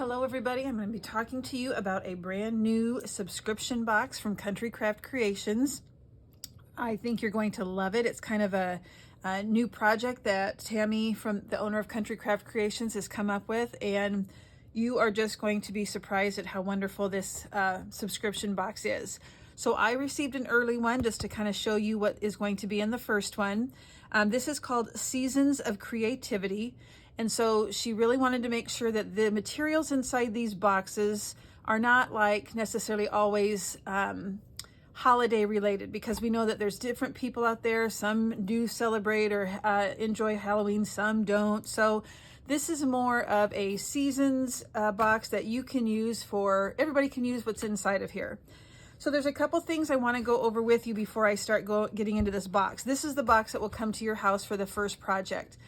Hello everybody, I'm going to be talking to you about a brand new subscription box from Country Craft Creations. I think you're going to love it. It's kind of a new project that Tammy, from the owner of Country Craft Creations, has come up with, and you are just going to be surprised at how wonderful this subscription box is. So I received an early one just to kind of show you what is going to be in the first one. This is called Seasons of Creativity. And so she really wanted to make sure that the materials inside these boxes are not like necessarily always holiday related, because we know that there's different people out there. Some do celebrate or enjoy Halloween, some don't. So this is more of a seasons box that you can use for, everybody can use what's inside of here. So there's a couple things I want to go over with you before I start getting into this box. This is the box that will come to your house for the first project.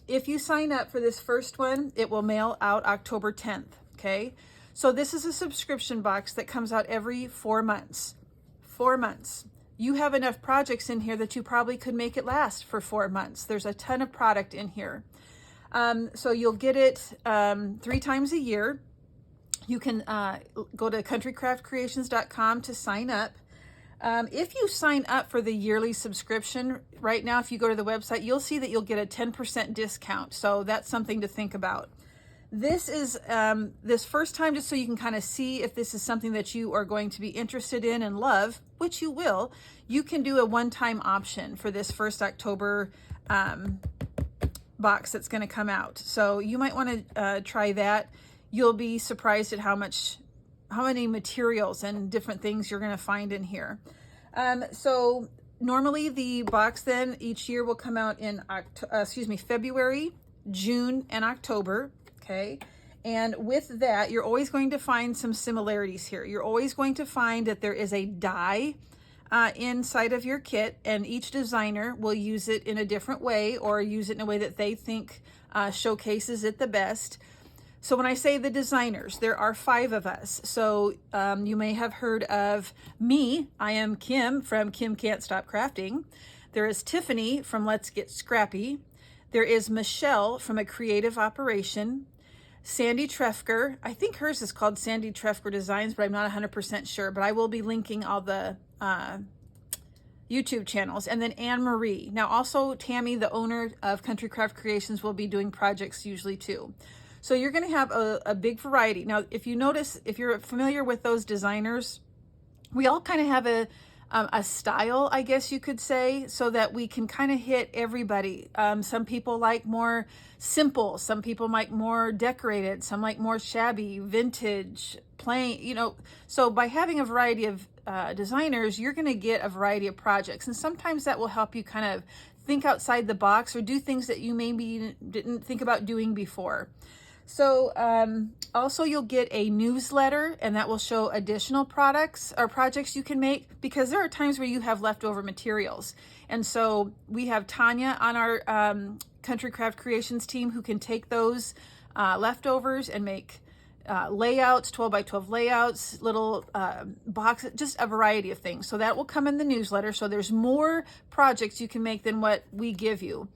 If you sign up for this first one, it will mail out October 10th, okay? So this is a subscription box that comes out every 4 months. 4 months. You have enough projects in here that you probably could make it last for 4 months. There's a ton of product in here. So you'll get it 3 times a year. You can go to countrycraftcreations.com to sign up. If you sign up for the yearly subscription right now, if you go to the website, you'll see that you'll get a 10% discount. So that's something to think about. This is this first time, just so you can kind of see if this is something that you are going to be interested in and love, which you will. You can do a one-time option for this first October box that's going to come out. So you might want to try that. You'll be surprised at how many materials and different things you're going to find in here. So normally the box then each year will come out in February, June, and October. Okay. And with that, you're always going to find some similarities here. You're always going to find that there is a die inside of your kit, and each designer will use it in a different way or use it in a way that they think showcases it the best. So when I say the designers, there are 5 of us. So you may have heard of me. I am Kim from Kim Can't Stop Crafting. There is Tiffany from Let's Get Scrappy. There is Michelle from A Creative Operation. Sandy Trefger, I think hers is called Sandy Trefger Designs, but I'm not 100% sure. But I will be linking all the YouTube channels. And then AnneMarie. Now also Tammy, the owner of Country Craft Creations, will be doing projects usually too. So you're going to have a big variety. Now, if you notice, if you're familiar with those designers, we all kind of have a style, I guess you could say, so that we can kind of hit everybody. Some people like more simple. Some people like more decorated. Some like more shabby, vintage, plain, you know. So by having a variety of designers, you're going to get a variety of projects. And sometimes that will help you kind of think outside the box or do things that you maybe didn't think about doing before. So also you'll get a newsletter, and that will show additional products or projects you can make, because there are times where you have leftover materials. And so we have Tanya on our Country Craft Creations team who can take those leftovers and make layouts, 12 by 12 layouts, little boxes, just a variety of things. So that will come in the newsletter. So there's more projects you can make than what we give you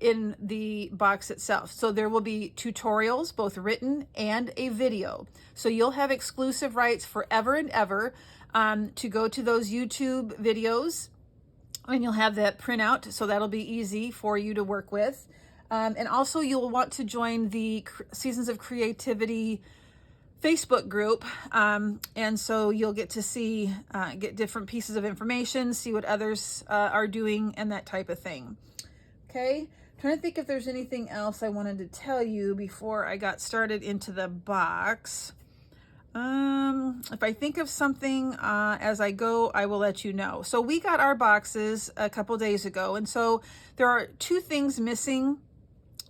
in the box itself. So there will be tutorials, both written and a video. So you'll have exclusive rights forever and ever to go to those YouTube videos, and you'll have that printout. So that'll be easy for you to work with. And also you'll want to join the Seasons of Creativity Facebook group. And so you'll get to see, get different pieces of information, see what others are doing, and that type of thing. Okay, I'm trying to think if there's anything else I wanted to tell you before I got started into the box. If I think of something as I go, I will let you know. So we got our boxes a couple days ago, and so there are 2 things missing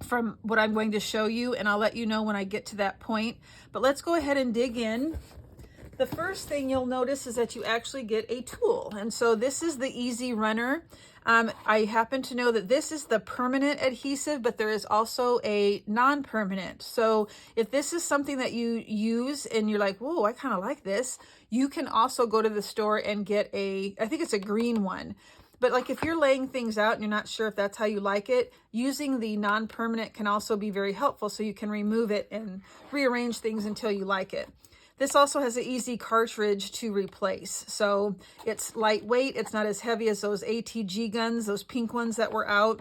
from what I'm going to show you, and I'll let you know when I get to that point. But let's go ahead and dig in. The first thing you'll notice is that you actually get a tool, and so this is the Easy Runner. I happen to know that this is the permanent adhesive, but there is also a non-permanent. So if this is something that you use and you're like, whoa, I kind of like this, you can also go to the store and get I think it's a green one. But like if you're laying things out and you're not sure if that's how you like it, using the non-permanent can also be very helpful, so you can remove it and rearrange things until you like it. This also has an easy cartridge to replace. So it's lightweight. It's not as heavy as those ATG guns, those pink ones that were out,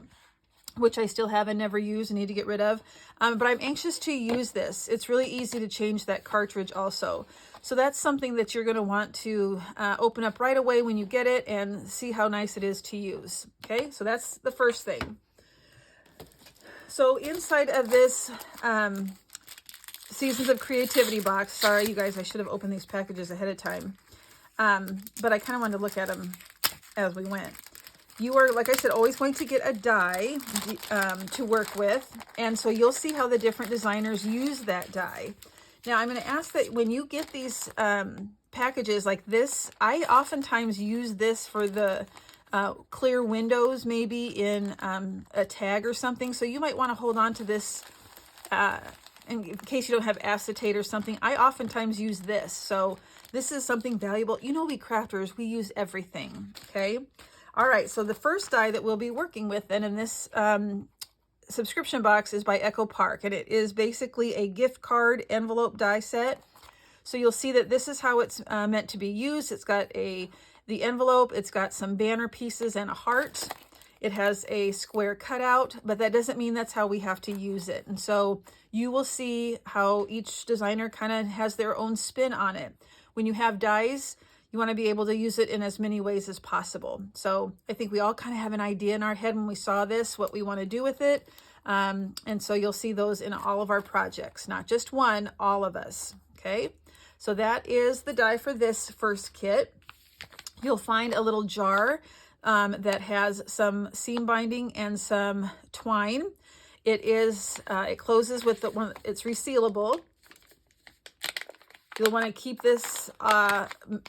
which I still have and never used and need to get rid of. But I'm anxious to use this. It's really easy to change that cartridge also. So that's something that you're going to want to open up right away when you get it and see how nice it is to use. Okay, so that's the first thing. So inside of this Seasons of Creativity box, sorry you guys, I should have opened these packages ahead of time. But I kind of wanted to look at them as we went. You are, like I said, always going to get a die to work with. And so you'll see how the different designers use that die. Now, I'm going to ask that when you get these packages like this, I oftentimes use this for the clear windows, maybe in a tag or something. So you might want to hold on to this in case you don't have acetate or something. I oftentimes use this. So this is something valuable. You know, we crafters, we use everything, okay? All right, so the first die that we'll be working with then in this subscription box is by Echo Park, and it is basically a gift card envelope die set. So you'll see that this is how it's meant to be used. It's got the envelope, it's got some banner pieces and a heart. It has a square cutout, but that doesn't mean that's how we have to use it. And so you will see how each designer kind of has their own spin on it. When you have dies, you want to be able to use it in as many ways as possible. So I think we all kind of have an idea in our head when we saw this, what we want to do with it. And so you'll see those in all of our projects, not just one, all of us. Okay, so that is the die for this first kit. You'll find a little jar that has some seam binding and some twine. It closes with it's resealable. You'll want to keep this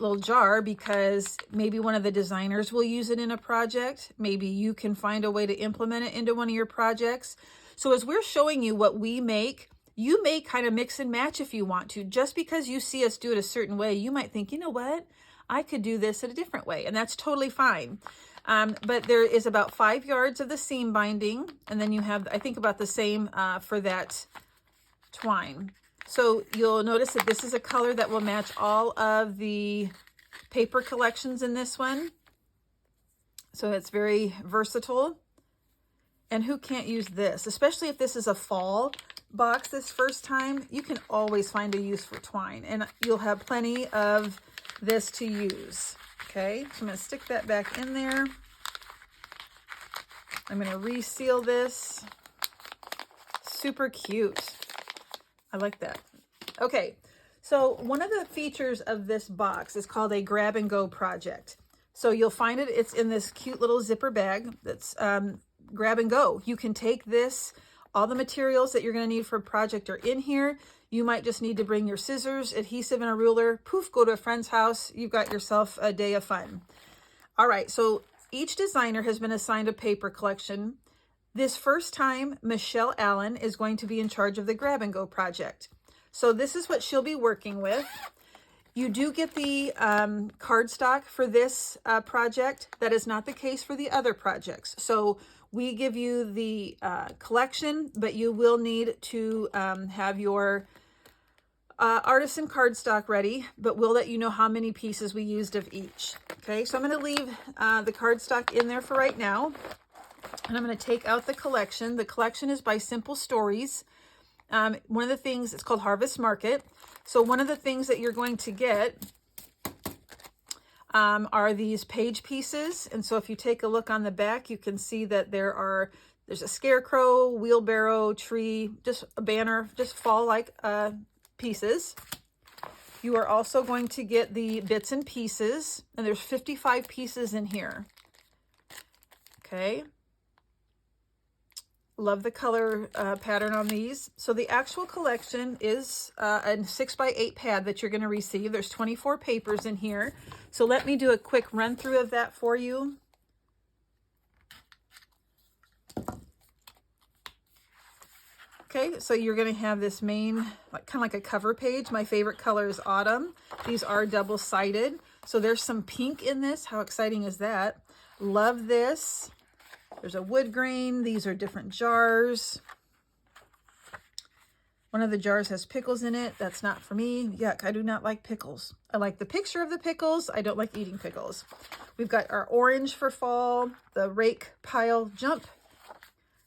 little jar because maybe one of the designers will use it in a project. Maybe you can find a way to implement it into one of your projects. So as we're showing you what we make, you may kind of mix and match if you want to. Just because you see us do it a certain way, you might think, you know what? I could do this in a different way, and that's totally fine. But there is about 5 yards of the seam binding, and then you have, I think, about the same for that twine. So you'll notice that this is a color that will match all of the paper collections in this one. So it's very versatile. And who can't use this? Especially if this is a fall box this first time, you can always find a use for twine. And you'll have plenty of this to use. Okay, so I'm going to stick that back in there. I'm going to reseal this. Super cute. I like that. Okay, so one of the features of this box is called a grab and go project. So you'll find it's in this cute little zipper bag that's grab and go. You can take this, all the materials that you're going to need for a project are in here. You might just need to bring your scissors, adhesive, and a ruler. Poof, go to a friend's house. You've got yourself a day of fun. All right, so each designer has been assigned a paper collection. This first time, Michelle Allen is going to be in charge of the grab and go project. So this is what she'll be working with. You do get the cardstock for this project. That is not the case for the other projects. So we give you the collection, but you will need to have your artisan cardstock ready, but we'll let you know how many pieces we used of each. Okay, so I'm going to leave the cardstock in there for right now. And I'm going to take out the collection. The collection is by Simple Stories. One of the things, it's called Harvest Market. So one of the things that you're going to get are these page pieces. And so if you take a look on the back, you can see that there's a scarecrow, wheelbarrow, tree, just a banner, just fall-like pieces. You are also going to get the bits and pieces, and there's 55 pieces in here. Okay. Love the color pattern on these. So the actual collection is a 6x8 pad that you're going to receive. There's 24 papers in here. So let me do a quick run through of that for you. Okay, so you're going to have this main, kind of like a cover page. My favorite color is autumn. These are double-sided. So there's some pink in this. How exciting is that? Love this. There's a wood grain. These are different jars. One of the jars has pickles in it. That's not for me. Yuck, I do not like pickles. I like the picture of the pickles. I don't like eating pickles. We've got our orange for fall, the rake pile jump,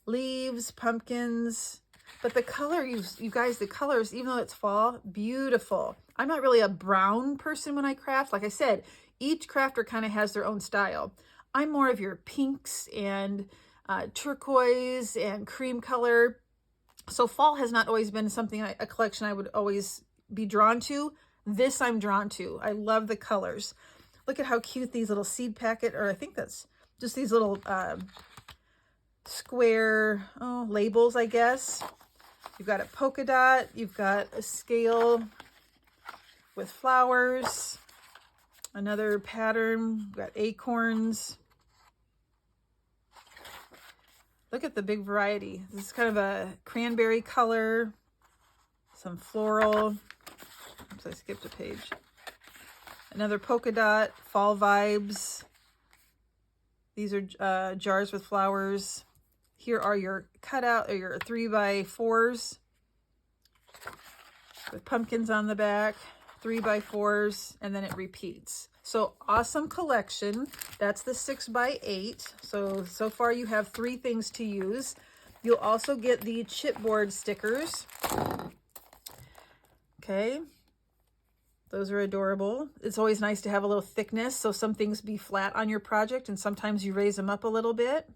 leaves, pumpkins. But the color, you guys, the colors, even though it's fall, beautiful. I'm not really a brown person when I craft. Like I said, each crafter kind of has their own style. I'm more of your pinks and turquoise and cream color. So fall has not always been something, a collection I would always be drawn to. This I'm drawn to. I love the colors. Look at how cute these little seed packet, or I think that's just these little square labels, I guess. You've got a polka dot. You've got a scale with flowers. Another pattern. We've got acorns. Look at the big variety. This is kind of a cranberry color, some floral. Oops, I skipped a page. Another polka dot, fall vibes. These are jars with flowers. Here are your cutout, or your 3x4s with pumpkins on the back, 3x4s, and then it repeats. So awesome collection. That's the 6x8. So far you have 3 things to use. You'll also get the chipboard stickers. Okay. Those are adorable. It's always nice to have a little thickness, so some things be flat on your project and sometimes you raise them up a little bit.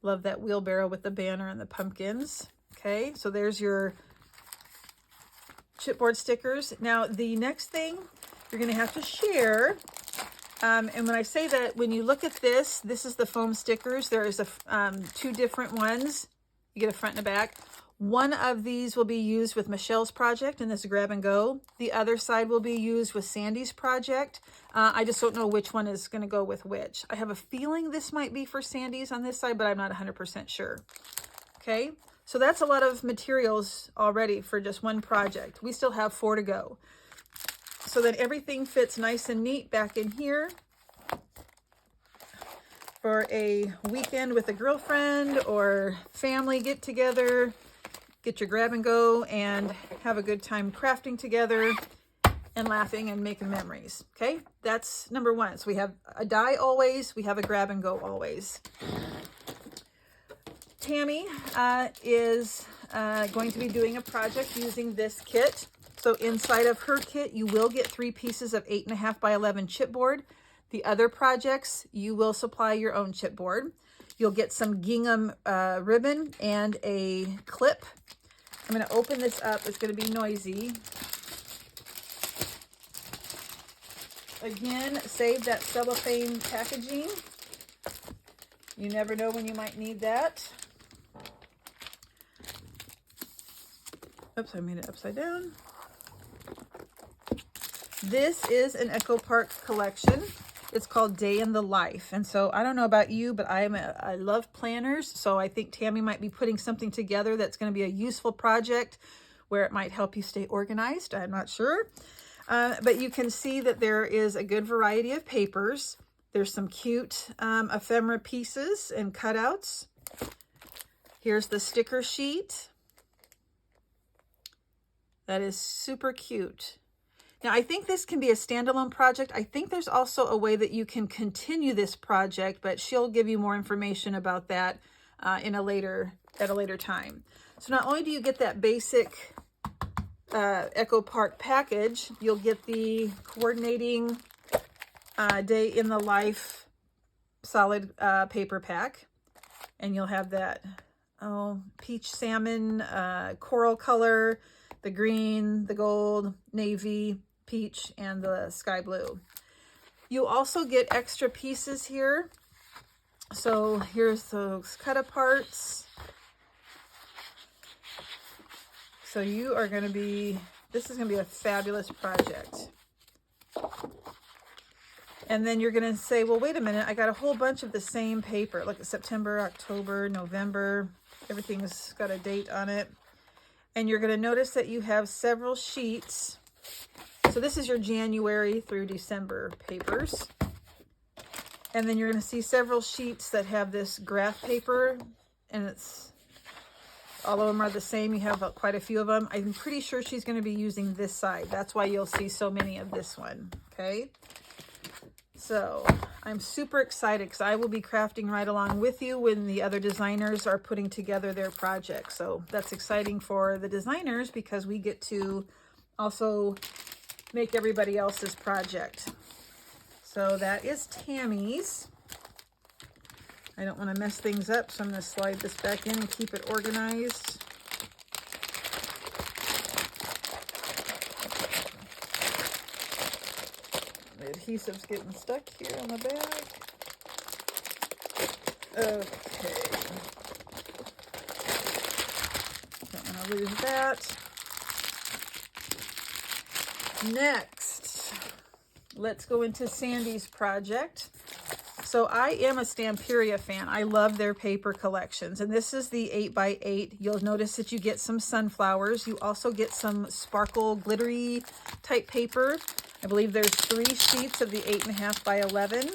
Love that wheelbarrow with the banner and the pumpkins. Okay, so there's your chipboard stickers. Now the next thing you're going to have to share, and when I say that, when you look at this, this is the foam stickers. There is 2 different ones. You get a front and a back. One of these will be used with Michelle's project, and this is grab and go. The other side will be used with Sandy's project. I just don't know which one is going to go with which. I have a feeling this might be for Sandy's on this side, but I'm not 100% sure. Okay, so that's a lot of materials already for just one project. We still have 4 to go. So that everything fits nice and neat back in here for a weekend with a girlfriend or family get together. Get your grab and go and have a good time crafting together and laughing and making memories. Okay, that's number 1. So we have a die always, we have a grab and go always. Tammy is going to be doing a project using this kit. So inside of her kit, you will get 3 pieces of 8.5 by 11 chipboard. The other projects, you will supply your own chipboard. You'll get some gingham ribbon and a clip. I'm going to open this up. It's going to be noisy. Again, save that cellophane packaging. You never know when you might need that. Oops, I made it upside down. This is an Echo Park collection. It's called Day in the Life. And so I don't know about you, but I love planners. So I think Tammy might be putting something together that's going to be a useful project where it might help you stay organized. I'm not sure. But you can see that there is a good variety of papers. There's some cute ephemera pieces and cutouts. Here's the sticker sheet. That is super cute. Now, I think this can be a standalone project. I think there's also a way that you can continue this project, but she'll give you more information about that at a later time. So not only do you get that basic Echo Park package, you'll get the coordinating Day in the Life solid paper pack, and you'll have that peach salmon, coral color, the green, the gold, navy, peach, and the sky blue. You also get extra pieces here. So here's those cut aparts. So you are going to be, this is going to be a fabulous project. And then you're going to say, well, wait a minute, I got a whole bunch of the same paper. Look at September, October, November. Everything's got a date on it. And you're going to notice that you have several sheets. So this is your January through December papers. And then you're going to see several sheets that have this graph paper, and it's all of them are the same. You have quite a few of them. I'm pretty sure she's going to be using this side. That's why you'll see so many of this one. Okay. So I'm super excited because I will be crafting right along with you when the other designers are putting together their project. So that's exciting for the designers because we get to also make everybody else's project. So that is Tammy's. I don't want to mess things up, so I'm going to slide this back in and keep it organized. The adhesive's getting stuck here on the back. Okay. Don't want to lose that. Next, let's go into Sandy's project. So I am a Stamperia fan. I love their paper collections. And this is the 8x8. You'll notice that you get some sunflowers. You also get some sparkle glittery type paper. I believe there's 3 sheets of the 8.5 by 11.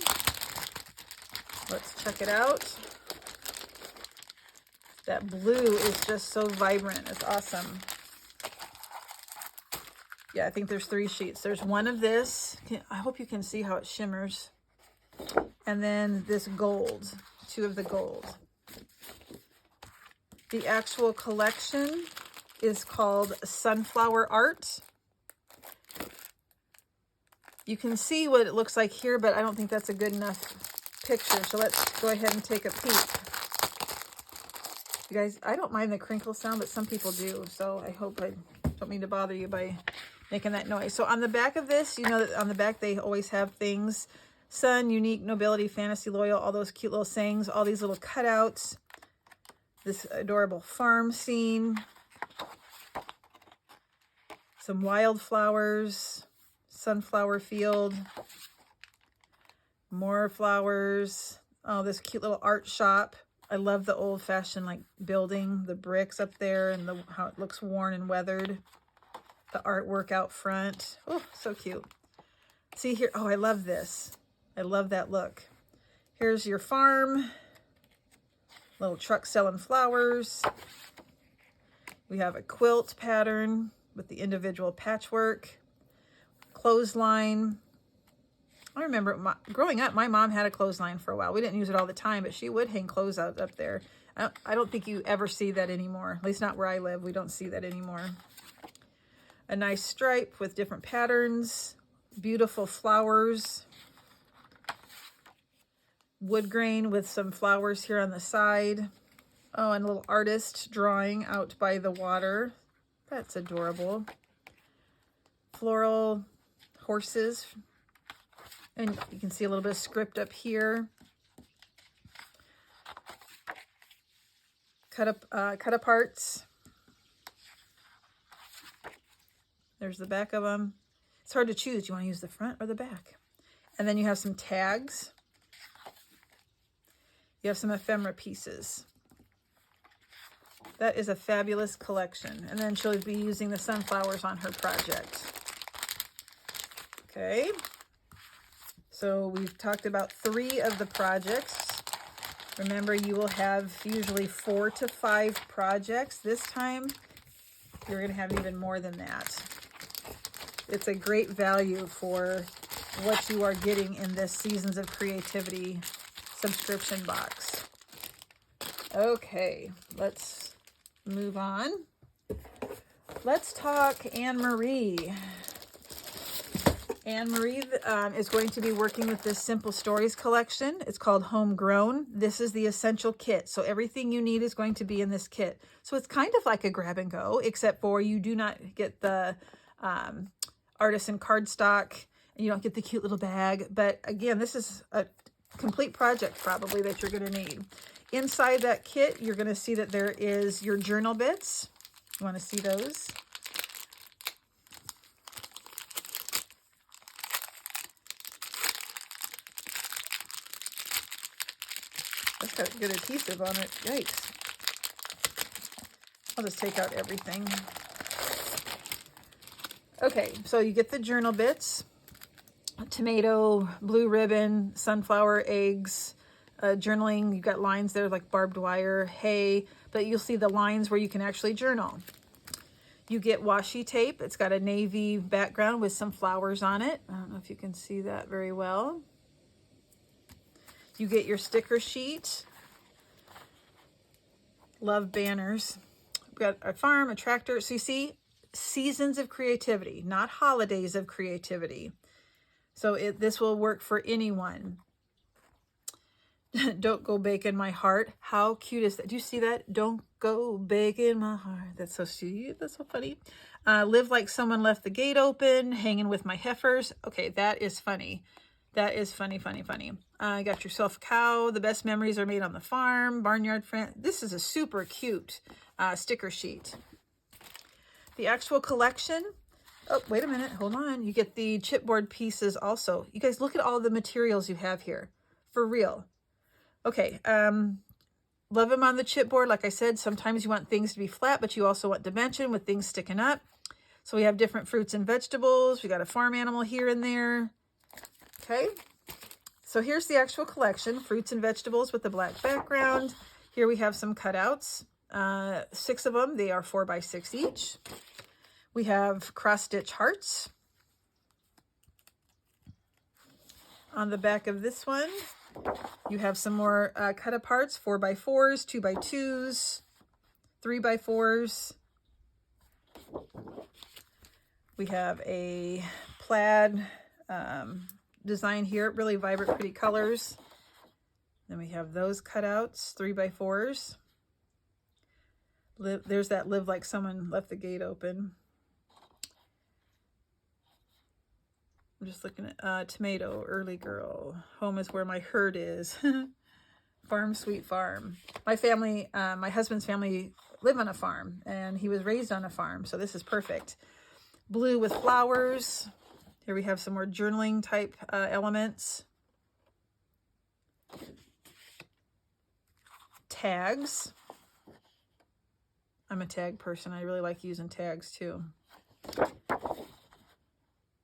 Let's check it out. That blue is just so vibrant. It's awesome. Yeah, I think there's 3 sheets. There's one of this. I hope you can see how it shimmers. And then this gold, 2 of the gold. The actual collection is called Sunflower Art. You can see what it looks like here, but I don't think that's a good enough picture. So let's go ahead and take a peek. You guys, I don't mind the crinkle sound, but some people do. So I hope I don't mean to bother you by making that noise. So on the back of this, you know that on the back they always have things. Sun, unique, nobility, fantasy, loyal, all those cute little sayings, all these little cutouts. This adorable farm scene. Some wildflowers. Sunflower field. More flowers. Oh, this cute little art shop. I love the old-fashioned like building, the bricks up there and how it looks worn and weathered. The artwork out front. Oh, so cute. See here. Oh, I love this. I love that look. Here's your farm. Little truck selling flowers. We have a quilt pattern with the individual patchwork. Clothesline. I remember growing up, my mom had a clothesline for a while. We didn't use it all the time, but she would hang clothes out up there. I don't think you ever see that anymore. At least not where I live. We don't see that anymore. A nice stripe with different patterns. Beautiful flowers. Wood grain with some flowers here on the side. Oh, and a little artist drawing out by the water. That's adorable. Floral horses. And you can see a little bit of script up here. Cut aparts. There's the back of them. It's hard to choose. Do you want to use the front or the back? And then you have some tags. You have some ephemera pieces. That is a fabulous collection. And then she'll be using the sunflowers on her project. Okay. So we've talked about 3 of the projects. Remember, you will have usually 4 to 5 projects. This time, you're going to have even more than that. It's a great value for what you are getting in this Seasons of Creativity subscription box. Okay, let's move on. Let's talk AnneMarie. AnneMarie is going to be working with this Simple Stories collection. It's called Homegrown. This is the essential kit. So everything you need is going to be in this kit. So it's kind of like a grab and go, except for you do not get the artisan cardstock. And you don't get the cute little bag. But again, this is a complete project probably that you're going to need. Inside that kit, you're going to see that there is your journal bits. You want to see those? That's got good adhesive on it. Yikes. I'll just take out everything. Okay, so you get the journal bits. tomato, blue ribbon, sunflower, eggs, journaling. You've got lines there like barbed wire, hay, but you'll see the lines where you can actually journal. You get washi tape. It's got a navy background with some flowers on it. I don't know if you can see that very well. You get your sticker sheet. Love banners. We've got a farm, a tractor. So you see, seasons of creativity, not holidays of creativity. So this will work for anyone. Don't go breaking my heart. How cute is that? Do you see that? Don't go breaking my heart. That's so sweet. That's so funny. Live like someone left the gate open. Hanging with my heifers. Okay, that is funny. That is funny, funny, funny. Got yourself a cow. The best memories are made on the farm. Barnyard friend. This is a super cute sticker sheet. The actual collection. Oh, wait a minute. Hold on. You get the chipboard pieces also. You guys, look at all the materials you have here. For real. Okay. Love them on the chipboard. Like I said, sometimes you want things to be flat, but you also want dimension with things sticking up. So we have different fruits and vegetables. We got a farm animal here and there. Okay. So here's the actual collection. Fruits and vegetables with the black background. Here we have some cutouts. 6 of them. They are 4 by 6 each. We have cross-stitch hearts. On the back of this one, you have some more cut-aparts, 4 by 4s, 2 by 2s, 3 by 4s. We have a plaid design here, really vibrant, pretty colors. Then we have those cutouts, 3 by 4s. There's that live like someone left the gate open. I'm just looking at tomato, early girl. Home is where my herd is. Farm, sweet farm. My family, my husband's family live on a farm, and he was raised on a farm, so this is perfect. Blue with flowers. Here we have some more journaling type elements. Tags. I'm a tag person. I really like using tags too.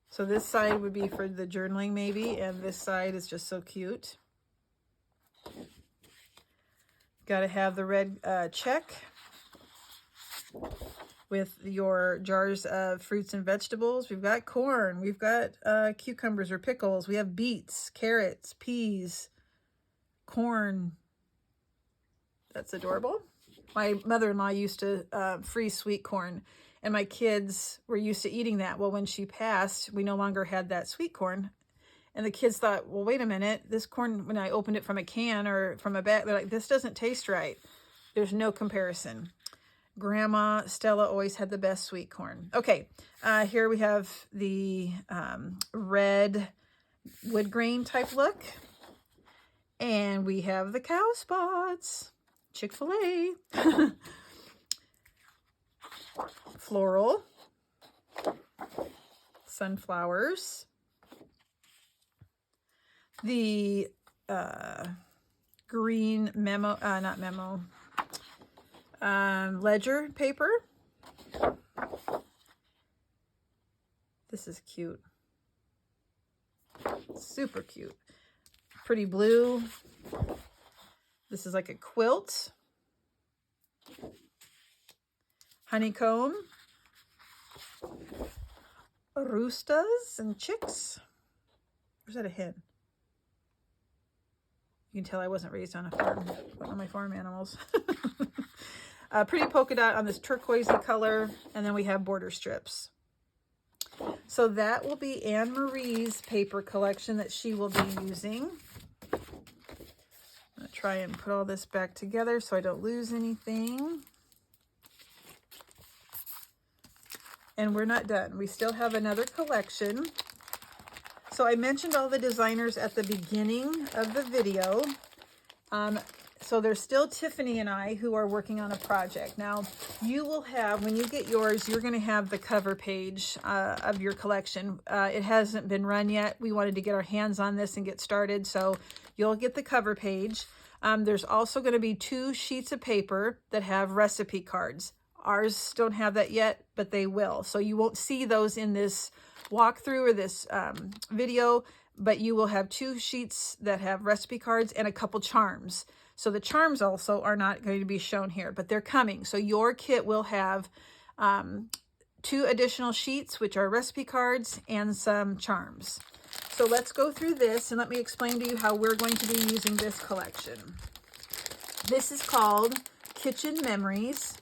So this side would be for the journaling maybe, and this side is just so cute. Got to have the red check with your jars of fruits and vegetables. We've got corn, we've got cucumbers or pickles, we have beets, carrots, peas, corn. That's adorable. My mother-in-law used to freeze sweet corn, and my kids were used to eating that. Well, when she passed, we no longer had that sweet corn. And the kids thought, well, wait a minute, this corn, when I opened it from a can or from a bag, they're like, this doesn't taste right. There's no comparison. Grandma Stella always had the best sweet corn. Okay, here we have the red wood grain type look. And we have the cow spots. Chick-fil-A. Floral. Sunflowers. The green memo, not memo, ledger paper. This is cute. Super cute. Pretty blue. This is like a quilt. Honeycomb. Roostas and chicks. Or is that a hen? You can tell I wasn't raised on a farm. One of my farm animals. Pretty polka dot on this turquoisey color. And then we have border strips. So that will be AnneMarie's paper collection that she will be using. I'm going to try and put all this back together so I don't lose anything. And we're not done. We still have another collection. So I mentioned all the designers at the beginning of the video. So there's still Tiffany and I who are working on a project. Now, you will have, when you get yours, you're going to have the cover page of your collection. It hasn't been run yet. We wanted to get our hands on this and get started, so you'll get the cover page. There's also going to be 2 sheets of paper that have recipe cards. Ours don't have that yet, but they will. So you won't see those in this walkthrough or this video, but you will have 2 sheets that have recipe cards and a couple charms. So the charms also are not going to be shown here, but they're coming. So your kit will have 2 additional sheets, which are recipe cards and some charms. So let's go through this and let me explain to you how we're going to be using this collection. This is called Kitchen Memories.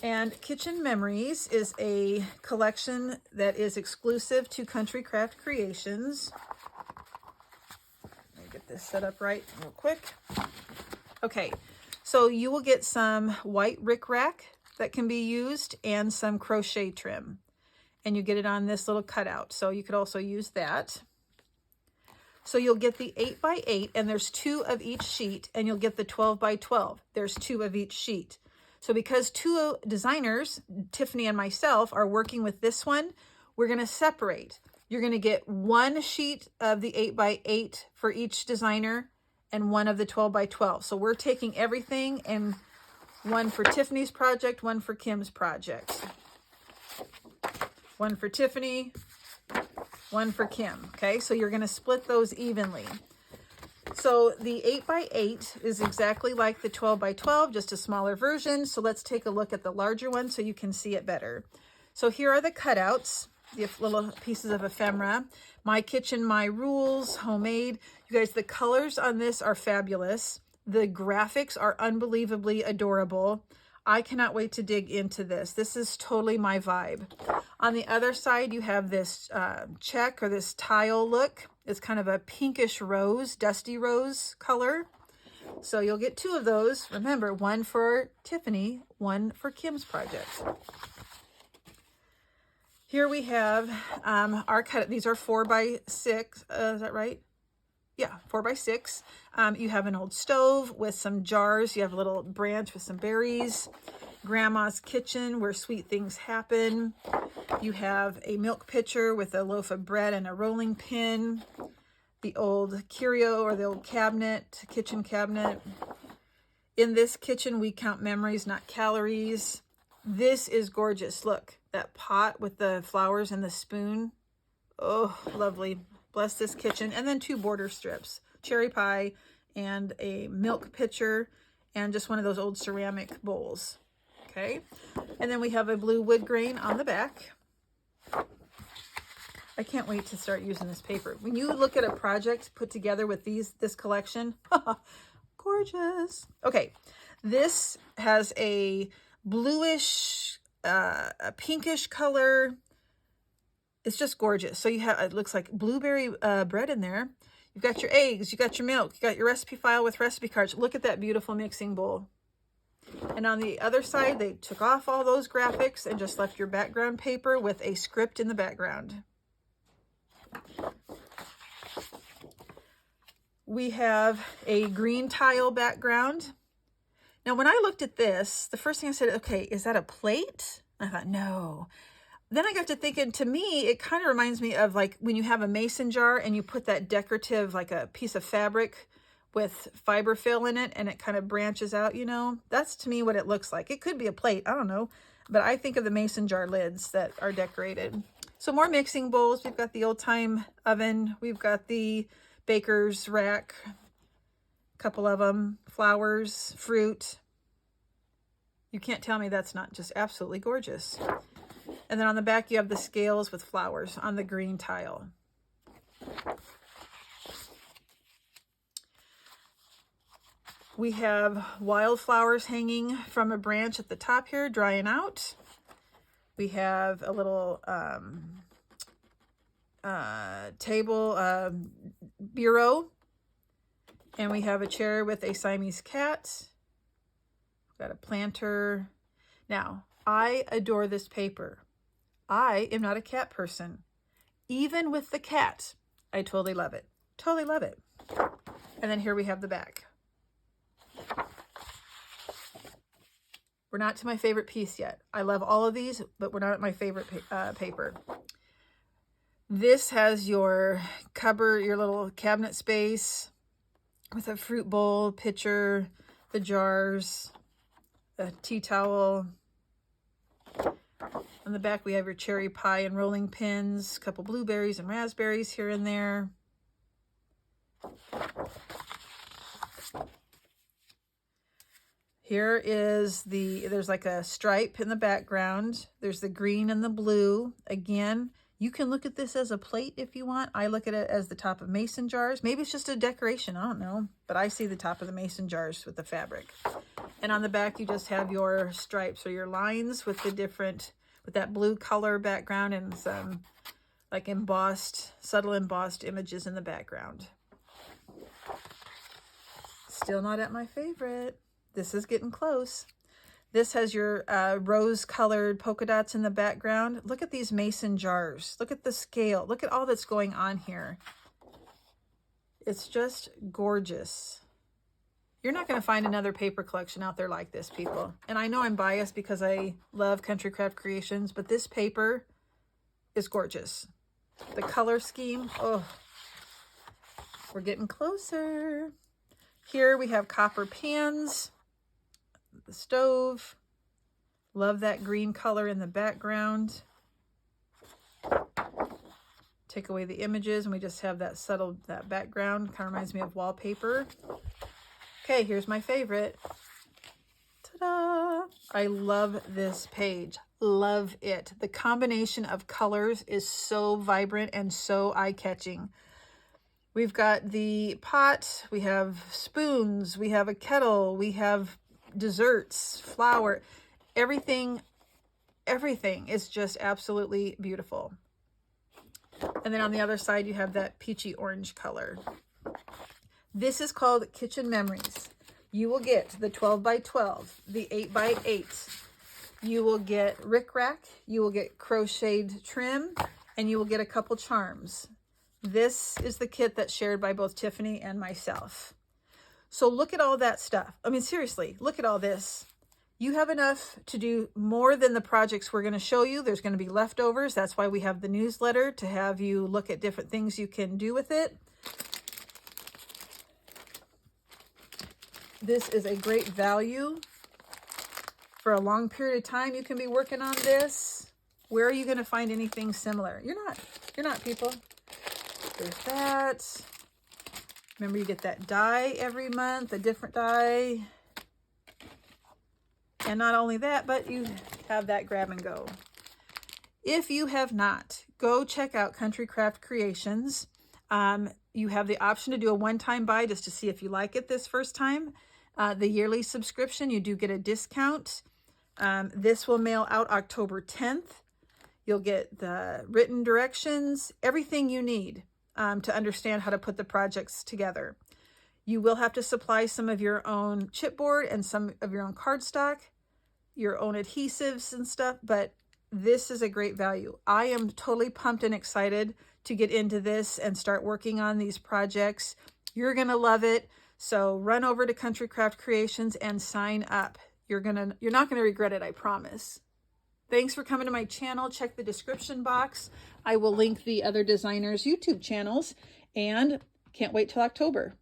And Kitchen Memories is a collection that is exclusive to Country Craft Creations. Let me get this set up right real quick. Okay, so you will get some white rickrack that can be used and some crochet trim. And you get it on this little cutout, so you could also use that. So you'll get the 8x8, and there's 2 of each sheet, and you'll get the 12x12. There's 2 of each sheet. So because 2 designers, Tiffany and myself, are working with this one, we're going to separate. You're going to get 1 sheet of the 8x8 for each designer and 1 of the 12x12. So we're taking everything, and 1 for Tiffany's project, 1 for Kim's project. 1 for Tiffany, 1 for Kim. Okay, so you're going to split those evenly. So the 8x8 is exactly like the 12x12, just a smaller version. So let's take a look at the larger one so you can see it better. So here are the cutouts, the little pieces of ephemera. My Kitchen, My Rules, homemade. You guys, the colors on this are fabulous. The graphics are unbelievably adorable. I cannot wait to dig into this. This is totally my vibe. On the other side, you have this check or this tile look. It's kind of a pinkish rose, dusty rose color. So you'll get 2 of those. Remember, 1 for Tiffany, 1 for Kim's project. Here we have our cut. These are 4x6. Is that right? Yeah, 4x6. You have an old stove with some jars. You have a little branch with some berries. Grandma's kitchen where sweet things happen. You have a milk pitcher with a loaf of bread and a rolling pin. The old curio or the old cabinet, kitchen cabinet. In this kitchen, we count memories, not calories. This is gorgeous. Look, that pot with the flowers and the spoon. Oh, lovely. Bless this kitchen. And then 2 border strips, cherry pie and a milk pitcher and just one of those old ceramic bowls. Okay. And then we have a blue wood grain on the back. I can't wait to start using this paper. When you look at a project put together with this collection, gorgeous. Okay. This has a bluish, a pinkish color. It's just gorgeous. So you have, it looks like blueberry bread in there. You've got your eggs, you got your milk, you got your recipe file with recipe cards. Look at that beautiful mixing bowl. And on the other side, they took off all those graphics and just left your background paper with a script in the background. We have a green tile background. Now, when I looked at this, the first thing I said, okay, is that a plate? I thought, no. Then I got to thinking, to me, it kind of reminds me of like when you have a mason jar and you put that decorative, like a piece of fabric with fiber fill in it and it kind of branches out, you know, that's to me what it looks like. It could be a plate, I don't know, but I think of the mason jar lids that are decorated. So more mixing bowls. We've got the old time oven. We've got the baker's rack, a couple of them, flowers, fruit. You can't tell me that's not just absolutely gorgeous. And then on the back, you have the scales with flowers on the green tile. We have wildflowers hanging from a branch at the top here, drying out. We have a little table bureau. And we have a chair with a Siamese cat. We've got a planter. Now, I adore this paper. I am not a cat person. Even with the cat, I totally love it. Totally love it. And then here we have the back. We're not to my favorite piece yet. I love all of these, but we're not at my favorite paper. This has your cupboard, your little cabinet space. with a fruit bowl, pitcher, the jars, a tea towel. On the back, we have your cherry pie and rolling pins, a couple blueberries and raspberries here and there. Here is there's like a stripe in the background. There's the green and the blue. Again, you can look at this as a plate if you want. I look at it as the top of mason jars. Maybe it's just a decoration, I don't know. But I see the top of the mason jars with the fabric. And on the back, you just have your stripes or your lines with the different, with that blue color background and some like embossed, subtle embossed images in the background. Still not at my favorite. This is getting close. This has your rose-colored polka dots in the background. Look at these mason jars. Look at the scale. Look at all that's going on here. It's just gorgeous. You're not going to find another paper collection out there like this, people. And I know I'm biased because I love Country Craft Creations, but this paper is gorgeous. The color scheme, oh, we're getting closer. Here we have copper pans. The stove. Love that green color in the background. Take away the images and we just have that subtle, that background. Kind of reminds me of wallpaper. Okay, here's my favorite. Ta-da! I love this page. Love it. The combination of colors is so vibrant and so eye-catching. We've got the pot, we have spoons, we have a kettle, we have desserts, flour, everything is just absolutely beautiful. And then on the other side, you have that peachy orange color. This is called Kitchen Memories. You will get the 12 by 12, the 8 by 8. You will get rickrack, you will get crocheted trim, and you will get a couple charms. This is the kit that's shared by both Tiffany and myself. So look at all that stuff. I mean, seriously, look at all this. You have enough to do more than the projects we're going to show you. There's going to be leftovers. That's why we have the newsletter, to have you look at different things you can do with it. This is a great value. For a long period of time, you can be working on this. Where are you going to find anything similar? You're not, people. There's that. Remember, you get that die every month, a different die. And not only that, but you have that grab and go. If you have not, go check out Country Craft Creations. You have the option to do a one-time buy just to see if you like it this first time. The yearly subscription, you do get a discount. This will mail out October 10th. You'll get the written directions, everything you need to understand how to put the projects together. You will have to supply some of your own chipboard and some of your own cardstock, your own adhesives and stuff, but this is a great value. I am totally pumped and excited to get into this and start working on these projects. You're going to love it. So run over to Country Craft Creations and sign up. You're not going to regret it, I promise. Thanks for coming to my channel. Check the description box. I will link the other designers' YouTube channels, and can't wait till October.